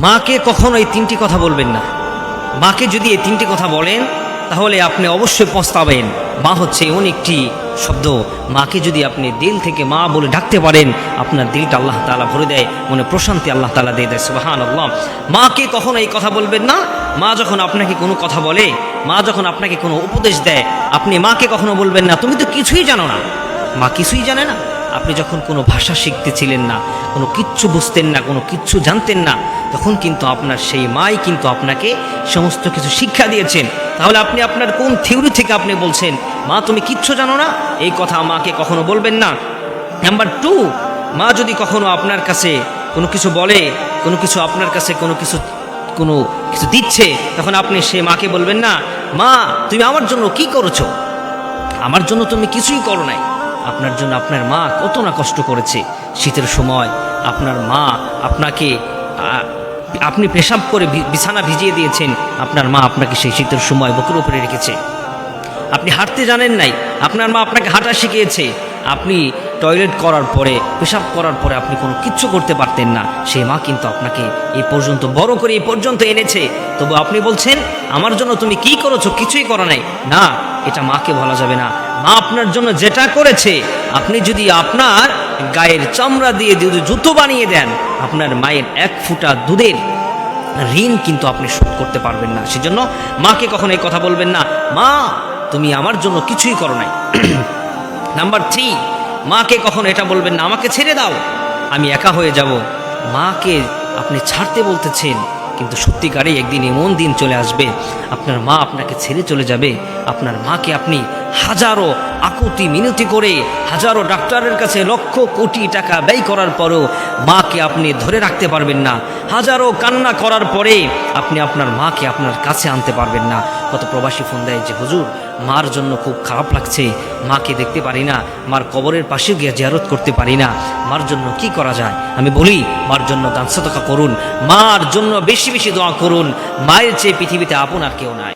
মাকে কখনো এই তিনটি কথা বলবেন না। মাকে যদি এই তিনটি কথা বলেন তাহলে আপনি অবশ্যই পস্তাবেন। মা হচ্ছে এমন একটি শব্দ, মাকে যদি আপনি দিল থেকে মা বলে ডাকতে পারেন, আপনার দিলটা আল্লাহ তাআলা ভরে দেয়, মনে প্রশান্তি আল্লাহ তাআলা দিয়ে দেয়। সুবহানাল্লাহ। মাকে কখনো এই কথা বলবেন না। মা যখন আপনাকে কোনো কথা বলে, মা যখন আপনাকে কোনো উপদেশ দেয়, আপনি মাকে কখনো বলবেন না তুমি তো কিছুই জানো না। মা কিছুই জানে না। আপনি যখন কোনো ভাষা শিখতেছিলেন না, কোনো কিচ্ছু বুঝতেন না, কোনো কিচ্ছু জানতেন না, তখন কিন্তু আপনার সেই মাই কিন্তু আপনাকে সমস্ত কিছু শিক্ষা দিয়েছেন। তাহলে আপনি আপনার কোন থিওরি থেকে আপনি বলছেন মা তুমি কিচ্ছু জানো না? এই কথা মাকে কখনো বলবেন না। নাম্বার 2, মা যদি কখনো আপনার কাছে কোনো কিছু বলে, কোনো কিছু আপনার কাছে কোনো কিছু দিচ্ছে, তখন আপনি সে মাকে বলবেন না মা তুমি আমার জন্য কি করেছো? আমার জন্য তুমি কিছুই করো নাই। আপনার জন্য আপনার মা কত না কষ্ট করেছে। শীতের সময় আপনার মা আপনাকে আপনি পেশাব করে বিছানা ভিজিয়ে দিয়েছেন, আপনার মা আপনাকে সেই শীতের সময় বুকের উপরে রেখেছে। আপনি হাঁটতে জানেন নাই, আপনার মা আপনাকে হাঁটা শিখিয়েছে। আপনি টয়লেট করার পরে, পেশাব করার পরে আপনি কোনো কিচ্ছু করতে পারতেন না, সেই মা কিন্তু আপনাকে এই পর্যন্ত বড় করে এই পর্যন্ত এনেছে। তবু আপনি বলছেন আমার জন্য তুমি কি করেছো? কিছুই করা নাই। না, এটা মাকে বলা যাবে না। মা আপনার জন্য যেটা করেছে, আপনি যদি আপনার গায়ের চামড়া দিয়ে যদি জুতো বানিয়ে দেন, আপনার মায়ের 1 ফোঁটা দুধের ঋণ কিন্তু আপনি শোধ করতে পারবেন না। সেজন্য মাকে কখনো এই কথা বলবেন না মা তুমি আমার জন্য কিছুই করো নাই। নাম্বার 3, মাকে কখনো এটা বলবেন না আমাকে ছেড়ে দাও, আমি একা হয়ে যাব। মাকে আপনি ছাড়তে বলতেছেন, কিন্তু সত্যিকারেই একদিন এমন দিন চলে আসবে আপনার মা আপনাকে ছেড়ে চলে যাবে। আপনার মাকে আপনি হাজারো আকুতি মিনতি করে, হাজারো ডাক্তারের কাছে লক্ষ কোটি টাকা ব্যয় করার পরও মাকে আপনি ধরে রাখতে পারবেন না। হাজারো কান্না করার পরে আপনি আপনার মাকে আপনার কাছে আনতে পারবেন না। কত প্রবাসী ফোন দেয় যে হুজুর মার জন্য খুব খারাপ লাগছে, মাকে দেখতে পারি না, মার কবরের পাশে গিয়ে জিয়ারত করতে পারি না, মার জন্য কি করা যায়? আমি বলি মার জন্য দান সদকা করুন, মার জন্য বেশি বেশি দোয়া করুন। মায়ের চেয়ে পৃথিবীতে আপন আর কেউ নাই।